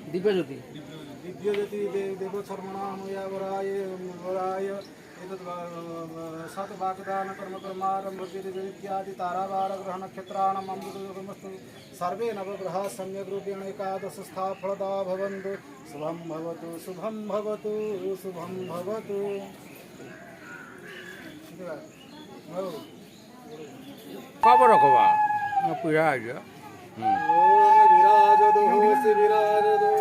दिव्य ज्योति देवशर्मणामया वराय वराय सत वाग्दान कर्म कर्मारंभ इत्यादि तारावार ग्रह नक्षत्राणाम अमृतमस्तु सर्वे नवग्रहा सम्यक रूपेण एकादश स्था फलदा भवन्तु शुभं भवतु शुभं भवतु शुभं भवतु। खबर रखवा पूरा आ गया विराज दो से विराज दो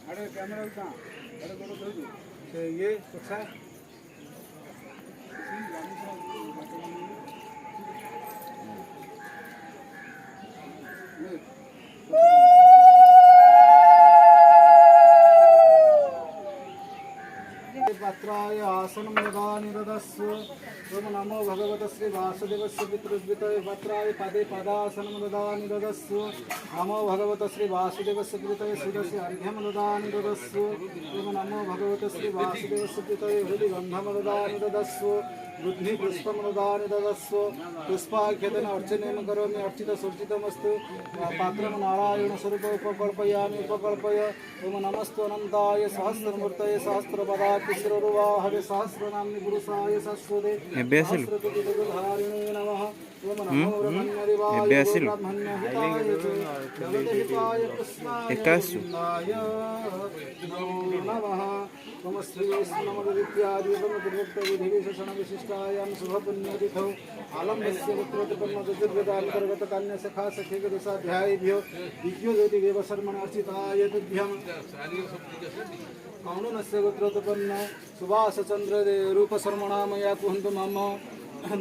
अरे कैमरा कहाँ ये अच्छा पात्राय आसनं यदा निदस्व नमो भगवते श्री वासुदेवस्य पितृव्यतये पात्राय पदे पदासनं ददा निदस्व नमो भगवते श्री वासुदेवस्य पितृये शिरसि अर्घ्यं ददा निदस्व नमो भगवते श्री वासुदेवस्य पितये हृदि गन्धं ददा निदस्व बुद्धि पुष्पं ददा निदस्व पुष्पाख्यतेन अर्चनं करोमि अर्चित सुर्चितमस्तु पात्रं नारायण स्वरूप उपकल्पयामि उपकल्पय ओम नमस्तु अनंताय सहस्रमूर्तये सहस्रपदातिशिरोरुवाहवे सहस्रनाम्नि पुरुषाय शाश्वते सहस्रकोटिजगद्धारिणे नमः ओम नमो ब्रह्मण्यदेवाय ब्रह्मण्यहिताय जगद्हिताय कृष्णाय नमः ओम श्री विष्णुमदित्यादि ब्रह्मविद्याविधिविशेषण विशिष्टायां शुभपुण्यतिथौ आलम्बस्य पुत्रोत्पन्नचतुर्वेदान्तर्गत कन्यासखा सखीगदशाध्यायेभ्यो दिव्यज्योति देवशर्मण अर्चिताय तुभ्यं कौणनस्य गोत्रोत्पन्न सुभाषचन्द्र रूपशर्मणा मया कुहन्तु मम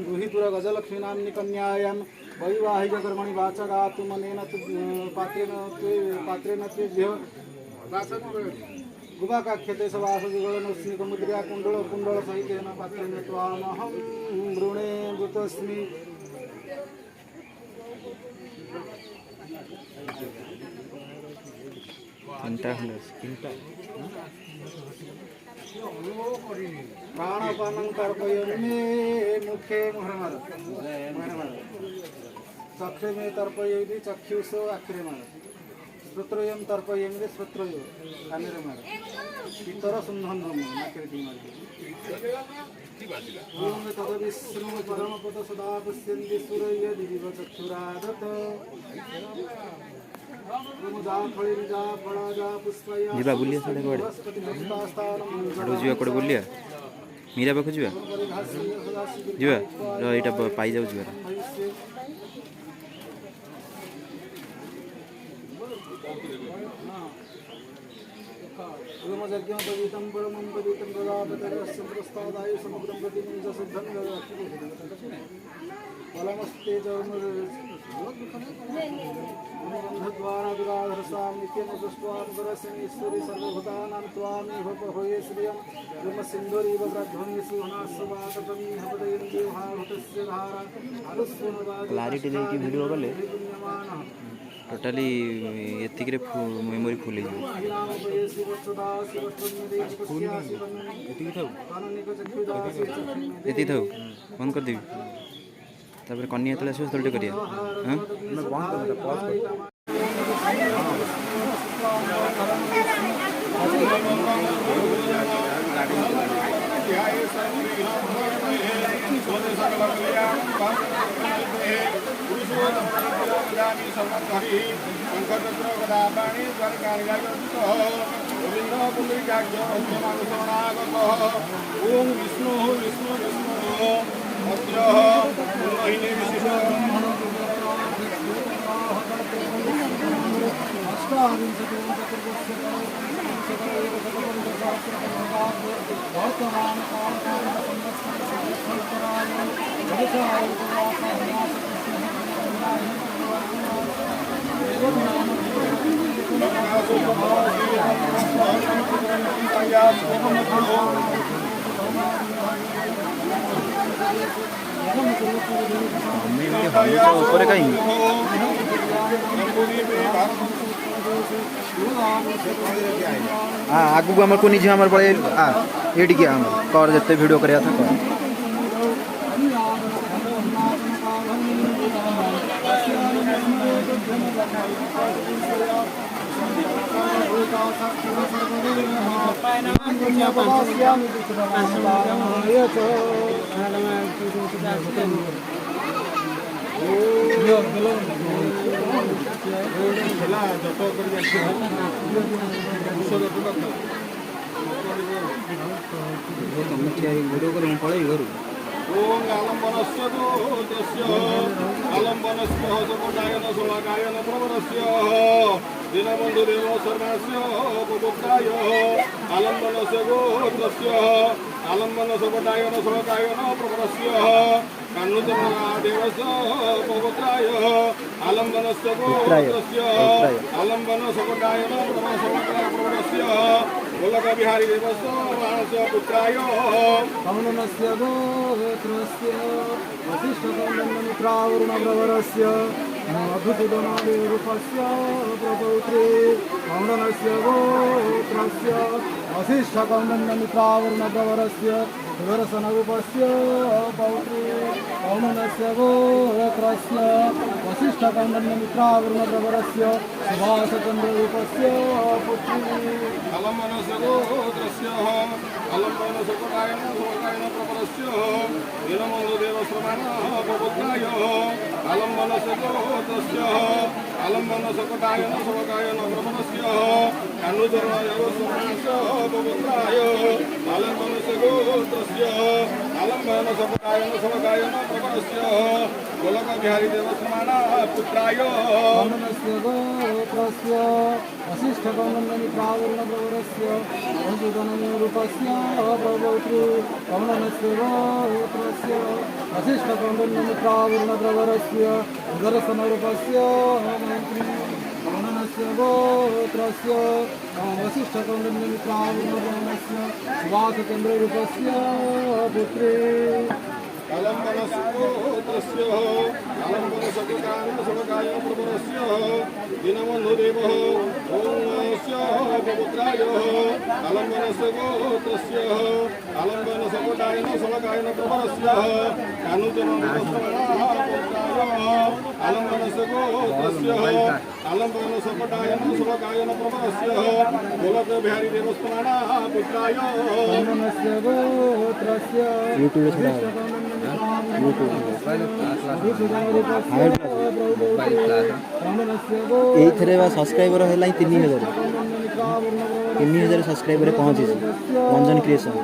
गृहीतुर गजलक्ष्मी नाम्नि कन्यायां वैवाहिककर्मणि वाचगातुमनेन पात्रेण तुभ्यो गुबाकाख्यते सवासजुगणस्मिकमुद्र्या कुण्डलसहितेन पात्रेण त्वामहं वृणे वृतस्मि। प्राणपानं तर्पयन्मे मुखे मुहरमार चक्षे में तर्पयति चक्षुष आखिरे मार श्रोत्रयं तर्पयन्मे श्रोत्रयो कानेरे मार पितर सुन्धन नाकेरे मार ओम तदविष्णु परमपद सदा पश्यन्ति सूरय दिव चक्षुरादत ଯିବା ବୁଲିଆ ସାଡ଼େ କୁଆଡ଼େ ଯିବା କୁଆଡ଼େ ବୁଲିଆ ମୀରା ପାଖକୁ ଯିବା ଯିବା ଏଇଟା ପାଇଯାଉ ଯିବା द्वारा दुराधरसां नित्यं दृष्ट्वापरसमीश्वरी सर्वभूतानां त्वामेव होये श्रियं ब्रह्मसिन्धुरीव ब्रध्वनि सुहनास्वातमी हृदयेन्द्रियभावतस्य धारा क्लारिटी देकी वीडियो गले टोटाली एतिकरे मेमोरी फुल हो एति थाउ बंद कर देबी तापर कन्या तले आसो तलटे करिया हां मैं बंद कर पॉज कर ओम विष्णु विष्णु विष्णु ऊपर कहीं हाँ आगू को आम को निजे आम पड़े ये कर जिते वीडियो कराया था ओम आलम्बनस्य दोषस्य आलम्बनस्य हसकोटायन सोलाकायन प्रवरस्य दीनबन्धु देव सर्वस्य उपपुत्राय आलम्बनस्य गोत्रस्य आलम्बन सकोटायन सोलाकायन प्रवरस्य कान्नुतमना देवस्य उपपुत्राय आलम्बनस्य गोत्रस्य आलम्बन सकोटायन प्रवरस्य गोलक बिहारी देवस्य वाणस्य पुत्राय कौनस्य गोत्रस्य वसिष्ठकौण्डन्यमित्रावरुणप्रवरस्य मधुसूदनादेवरूपस्य प्रपौत्रे कौण्डनस्य गोत्रस्य वसिष्ठकौण्डन्यमित्रावरुणप्रवरस्य सुदर्शनरूपस्य पौत्रे कौण्डनस्य गोत्रस्य वसिष्ठकौण्डन्यमित्रावरुणप्रवरस्य सुभाषचन्द्ररूपस्य पुत्री अलम्बनस्य गोत्रस्य अलम्बनसकोटायन सोकायन प्रवरस्य दीनबन्धुदेवश्रमण प्रपुत्राय अलम्बनस्य गोत्रस्य अलम्बनसकोटायन सोकायन प्रवरस्य कान्नुतमनादेवश्रमणस्य प्रपुत्राय अलम्बनस्य गोत्रस्य अलम्बनसकोटायन सोकायन प्रवरस्य गोलक बिहारी देवश्रमण पुत्राय कौण्डनस्य गोत्रस्य वसिष्ठकौण्डन्यमित्रावरुणप्रवरस्य वसुधनरूपस्य प्रपौत्रे कौण्डनस्य गोत्रस्य वसिष्ठकौण्डन्यमित्रावरुणप्रवरस्य सुदर्शनरूपस्य मन्त्री कौण्डनस्य गोत्रस्य वसिष्ठकौण्डन्यमित्रावरुणप्रवरस्य सुभाषचन्द्ररूपस्य पुत्री अलम्बनस्य गोत्रस्य अलम्बनसकोटायन सोकायन प्रवरस्य दीनबन्धुदेवः ओमस्य प्रपुत्राय अलम्बनस्य गोत्रस्य अलम्बनसकोटायन सोकायन प्रवरस्य कान्नुतमनादेवश्रमणपुत्राय अलम्बनस्य गोत्रस्य अलम्बनसकोटायन सोकायन प्रवरस्य गोलक बिहारी देवश्रमण पुत्राय कौण्डनस्य गोत्रस्य ଏଇଥିରେ ବା ସବସ୍କ୍ରାଇବର ହେଲା 3000 ସବସ୍କ୍ରାଇବରରେ ପହଞ୍ଚିଛି ରଞ୍ଜନ କ୍ରିଏସନ୍।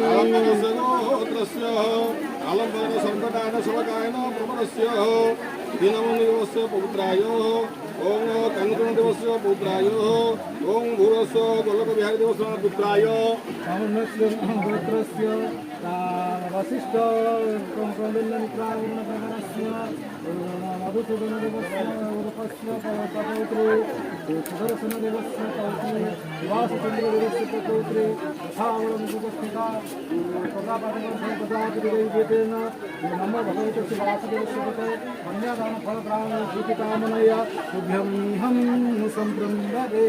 अलम्बनस्य गोत्रस्य अलम्बन संकटायन सोकायन प्रवरस्य दीनबन्धुदेवस्य पुत्राय ओम कान्नुतमदेवस्य पुत्राय ओम भूरस्य गोलक बिहारी देवस्य पुत्राय कौण्डनस्य गोत्रस्य वसिष्ठकौण्डन्यमित्रावरुणप्रवरस्य मधुसूदनदेवस्य रूपस्य प्रपौत्रे सुदर्शनदेवस्य पौत्रे सुभाषचन्द्रदेवस्य प्रपौत्रे यथावरणमुपस्थिता प्रजापतिर्भेदेन नमो भगवते वासुदेवस्य कृते कन्यादानफलप्राणभूतिकामनया तुभ्यं हं सम्प्रन्ददे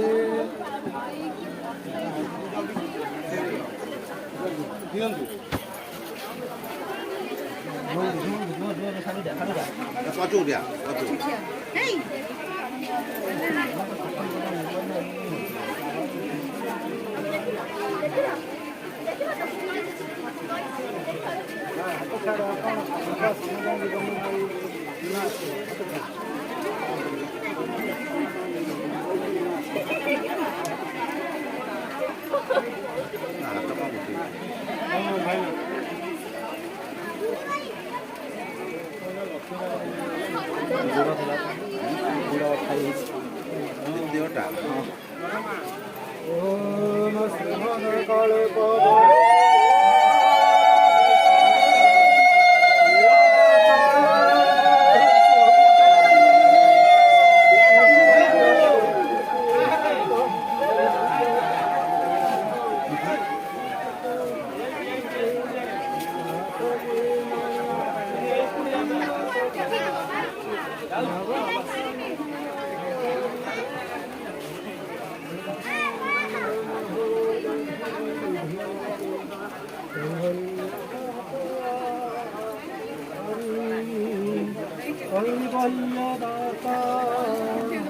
कैवल्यदाता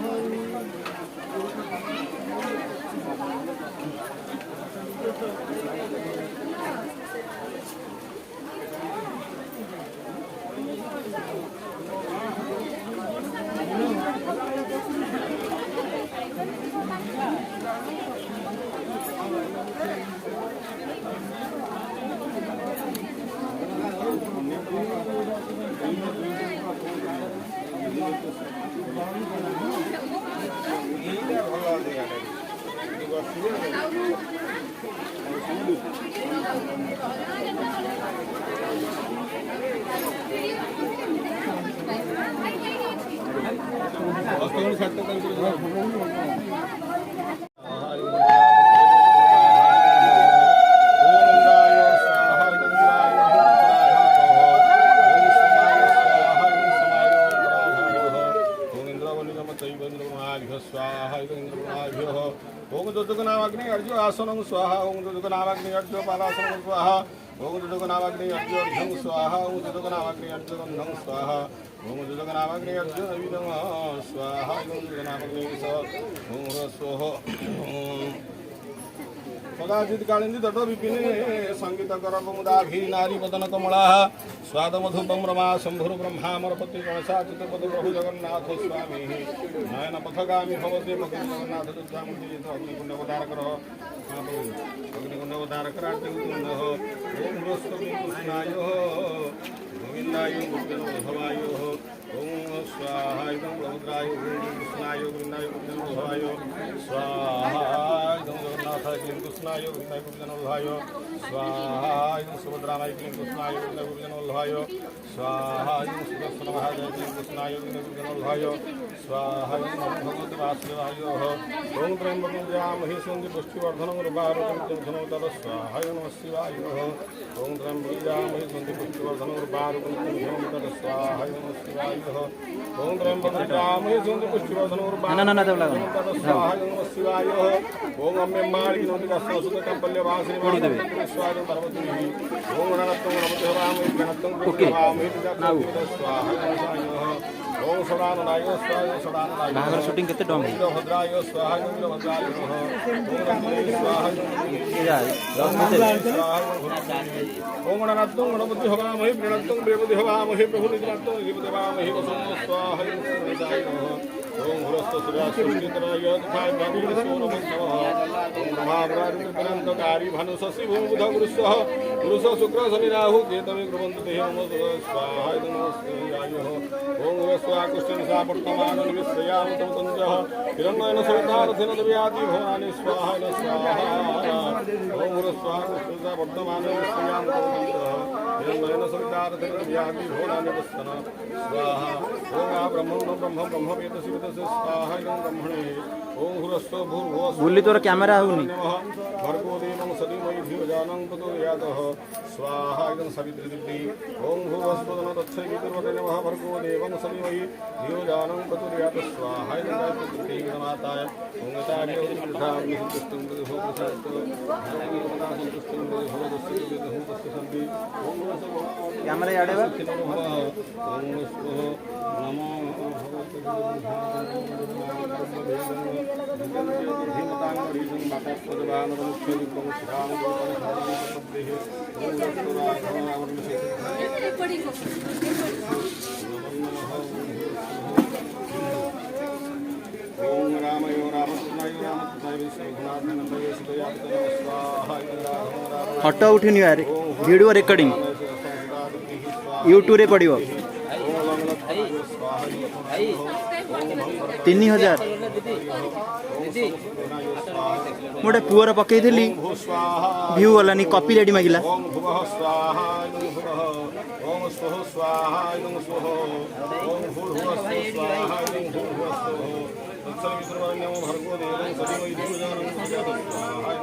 हरि ओम दुदुगनावाग्नि अर्जुन आसनं स्वाहा ओम दुदुगनावाग्नि अर्जुन पादासनं स्वाहा ओम दुदुगनावाग्नि अर्जुन अर्घं स्वाहा ओम दुदुगनावाग्नि अर्जुन गन्धं स्वाहा ओम दुदुगनावाग्नि अर्जुन अविदं स्वाहा ओम दुदुगनावाग्नि ओम स्वः कदाचित् कालिन्दी ततो विपिने संगीत करमुदाघी नारी वदन कमला स्वाद मधुपम रमा शंभुर ब्रह्मामरपति गणसा चित्रपद प्रभु जगन्नाथ स्वामी नयन पथगामी भवते भगवती जगन्नाथ दुर्गामूर्ति अग्निकुंड अवतारकर अग्निकुंड अवतारकर ओम बृहस्पति कृष्णाय गोविंदाय भवाय ओम स्वाहा रुद्राय कृष्णाय गोविंदाय भवाय स्वाहा जगन्नाथाय कृष्णाय गोविंदाय भवाय स्वाहा सुभद्राय कृष्णाय गोविंदाय भवाय स्वाहा सुदर्शनाय कृष्णाय गोविंदाय भवाय स्वाहा भगवते वासुदेवाय ओम त्र्यंबकं यामहि सुगन्धि पुष्टिवर्धनं उर्वारुकं तद स्वाहाय नमः शिवाय ओम त्र्यंबकं यामहि सुगन्धि पुष्टिवर्धनं उर्वारुकं तद स्वाहाय नमः शिवाय ओम त्र्यंबकं यामहि सुगन्धि पुष्टिवर्धनं उर्वारुकं तद स्वाहाय नमः शिवाय ओम अम्मे मार्गिनोति कस्तुत कंपल्यवासिनी स्वाहाय पार्वती ओम गणनाथं नमते रामहि गणनाथं रामहि स्वाहाय नमः ओम सदानंदाय स्वाहाय सदानंदाय बाहर शूटिंग करते डॉम भद्राय स्वाहाय भद्राय ओम रत्ने स्वाहाय ओम गणनाथं गणपति हवामहि प्रणतं देवति हवामहि प्रभु निजनाथं देवदेवामहि वसुं स्वाहाय ओम हरस्त सूर्यास्तराय तथा भगवती महाभ्रातृ भानु शशि भूमिबुध गुरुस्वः पुरुष शुक्र शनि राहु केतवे ग्रवन्तु देहं स्वाहाय नमस्ते ओम स्वाकृष्ण सा वर्तमान विश्रयाम तम तंजः हिरण्यन सवितारथेन दव्याति भवानि स्वाहाय स्वाहा ओम स्वाकृष्ण सा वर्तमान विश्रयाम तम तंजः हिरण्यन सवितारथेन दव्याति भवानि वस्तन स्वाहा ओम ब्रह्म वेदसि वेदस्य स्वाहाय ब्रह्मणे ओम हुरस्व भूर्भुवः बुल्ली तोर कैमरा होनी भर्गो देवं सदीमहि धियोजानं प्रचोदयातः स्वाहा इदं सवितृदिव्यै ओम भुवस्वदन तच्छैवितुर्वते नमः भर्गो देवं सदीमहि धियोजानं प्रचोदयातः स्वाहा इदं सवितृदिव्यै नमाताय ओम गतार्यो विद्धामि संतुष्टं भोगसत्तो धारवीरमता संतुष्टं भोगस्य तस्य सन्ति ओम कैमरा याडेवा ओम नमो भगवते ओम रामयो रामकृष्णाय रामकृष्णाय विष्णुनाथाय स्वाहा फोटो उठिनी यार वीडियो रिकॉर्डिंग यूट्यूब रे पड़ियो 3000 मोटे पुअर पकई थी व्यू वालानी कॉपी रेडी मागिला ओम भुवः स्वाहा भुवः ओम स्वः स्वाहा स्वः ओम भूर्भुवः स्वाहा भूर्भुवः तत्सवितुर्वरेण्यं भर्गो देवं सदीमहि धियोजानं स्वाहा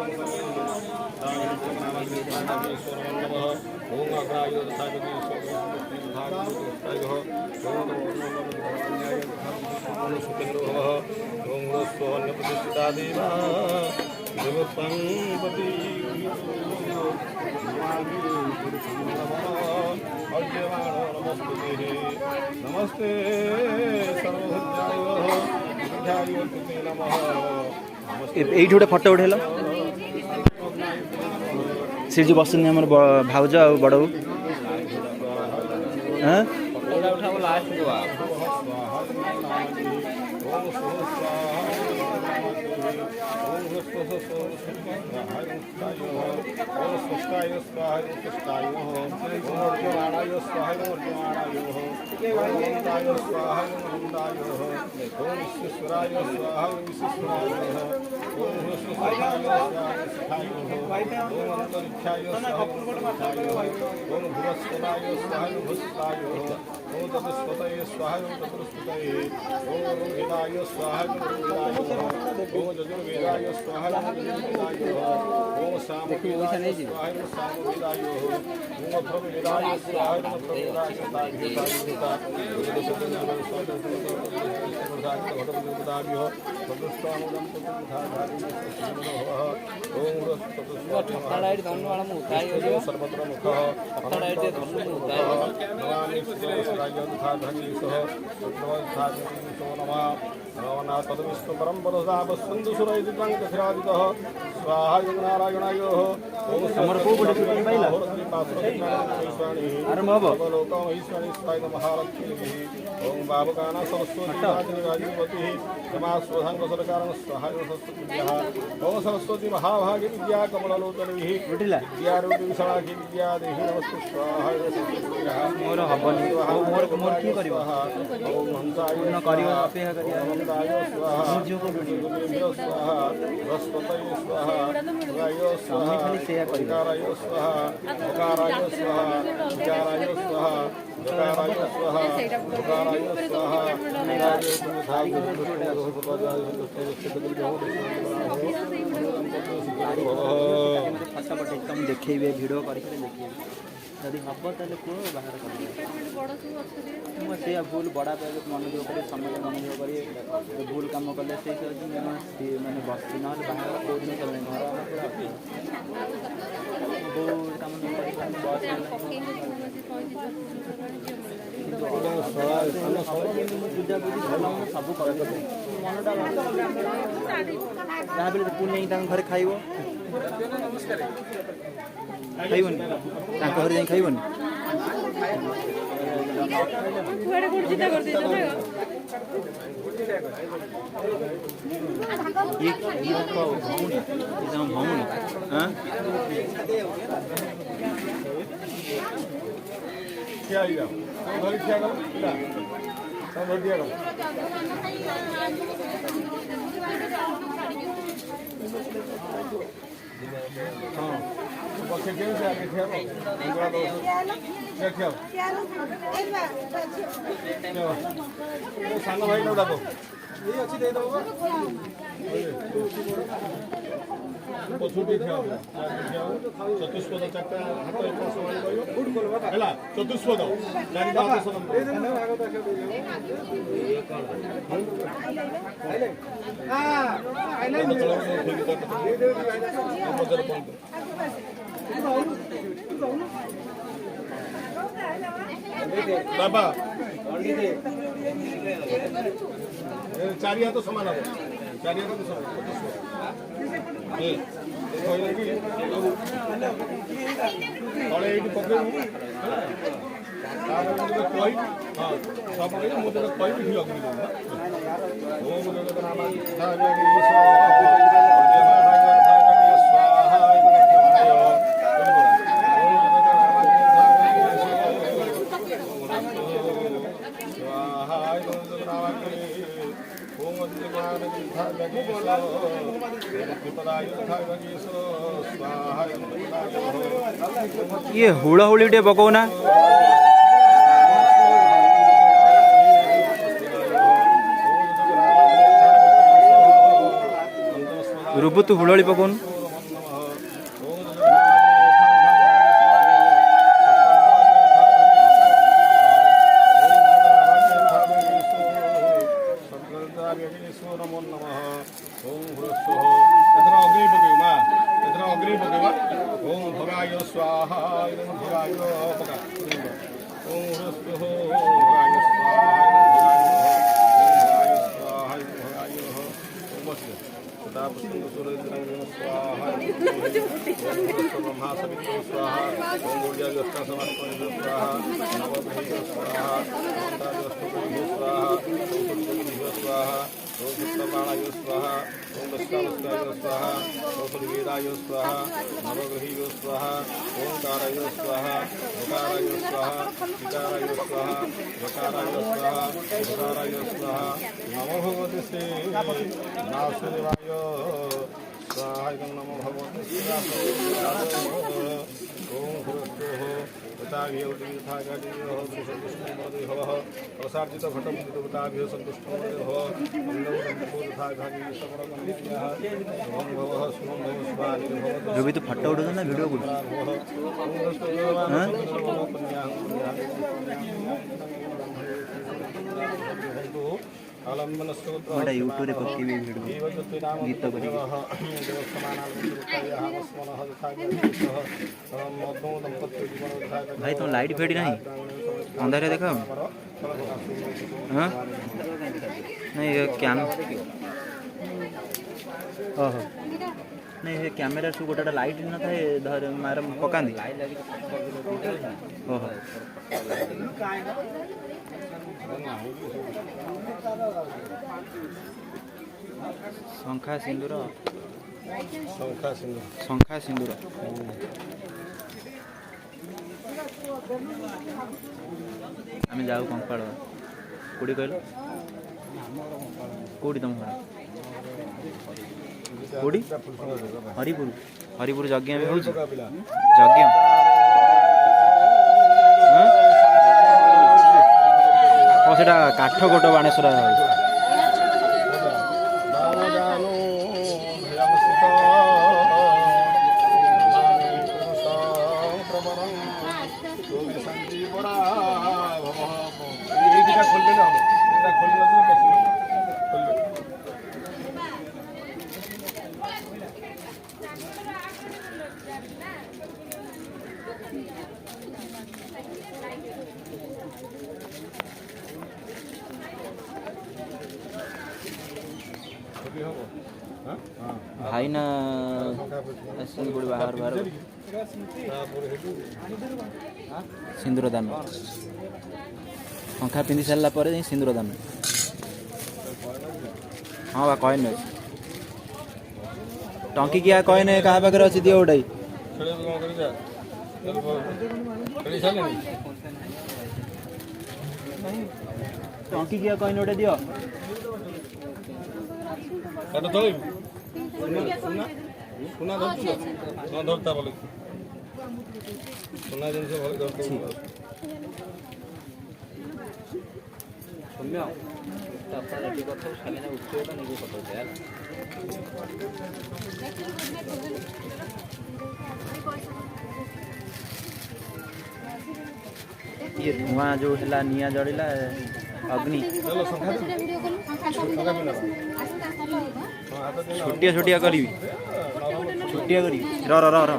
ओम अग्राय तथागते ओम सुखेन्द्रो भवः ओम स्वन्नप्रतिष्ठिता देवा नमस्ते एइठी गोटे फटो उठेल से जो बसुनी आम भाउज आ बड़ बो सर्वत्र मुख तदविष्णु परम पदसापस्संदु सुरैदितांकथिरादितः स्वाहा नारायणाय ओम ओम बाबकाना सरस्वती राजवती समास्वधांग सरकारं सहाय सरस्वती ओम सरस्वती महाभागे विद्या कमललोचनी विद्यारूपी विशालाक्षी विद्या देहि नमस्ते स्वाहा मोर हबनी मोर मोर की करिवो ओम हंसाय न करिवो अपेक्षा करिया हंसाय स्वाहा स्वाहा बृहस्पतये स्वाहा गाय स्वाहा खाली सेया करिकाराय स्वाहा ओकाराय स्वाहा विचाराय स्वाहा जकाराय स्वाहा ओकाराय स्वाहा देखेबे वीडियो करके देखेबे यदि हम ताले को बाहर कर से भूल बड़ा पे मनोयोग करे समय मनोयोग करे भूल काम कले से माने बस्ती न बाहर को दिन चले घर भूल काम न करे सब कर पुण्य घर खाइब खाइबन घर जाए खाइबन भौनी सान भाई डाक ये अच्छी दे दो चतुष्पद चार्टा हाथ चतुष्पद बाबा चारि हाथ समान हम चारि हाथ समान तले ये पकड़ कही हाँ सब मुझे कही भी अग्नि ये हुड़ाहुड़ी टे पकौना रूप तू हुड़ाहुड़ी पकौन नमो नमः ओम ह्रस्वः एथरा अग्नि पकेमा एथरा अग्नि पकेमा ओम भगाय स्वाहा इदं भगाय पका ओम ह्रस्वः भगाय स्वाहा भगाय ओम अस्य सदा पुष्पं सुरेन्द्रं स्वाहा ब्रह्मा सवितुं स्वाहा ओम ऊर्जावस्था समाप्तं स्वाहा नवग्रहे स्वाहा ओम स्वाहा स्वाहा ओम सप्तबाणाय स्वाहा ओम दशावस्ताय स्वाहा ओम वेदाय स्वाहा नवग्रहीय स्वाहा ओंकाराय स्वाहा ओकाराय स्वाहा विकाराय स्वाहा वकाराय स्वाहा वकाराय स्वाहा नमो भगवते श्री वासुदेवाय स्वाहा नमो भगवते श्री ओम ह्रस्वः ताभ्यो तीर्थागादिभ्यो दृशदृष्टिमदेभवः प्रसार्जित घटमुदितवताभ्यो सन्तुष्टमदेभव अन्नौ दन्तपोदथाघादिभ्यो सकलकन्याः ओम भवः सुमं भव स्वानिर्भवतु जो भी तो फट्टा उठा था ना वीडियो को बड़ा यूट्यूब रे पक्की भी वीडियो गीत करी भाई तुम लाइट फेड़ी नहीं अंधारे देखा हाँ नहीं ये क्या ओहो नहीं ये कैमेरा सु गोटा लाइट न था धर मार पकांदी ओहो शंखा सिंदूर शंखा सिंदूर आम जाऊ कंपाड़ कौटी कहल कौटी तुम घर कौटी हरिपुर हरिपुर यज्ञ भी हो यज्ञ सेटा काठ गोट बाणेश्वर भाई ना गुड़ बाहर बाहर सिंदूर दान पंखा पिंधि सारा पर सिंदूर दान हाँ बा कॉइन टंकी क्या कॉइन क्या पाखे अच्छी दियो गोटे टंकी क्या कॉइन गोटे दियो सुना धरता बोले सुना जिन भले धरता सौम्य रेडी कर उठेगा नहीं ये धुआं जो है निया जड़िला अग्नि छुट्टिया छुट्टिया करी छुट्टिया करी र र र र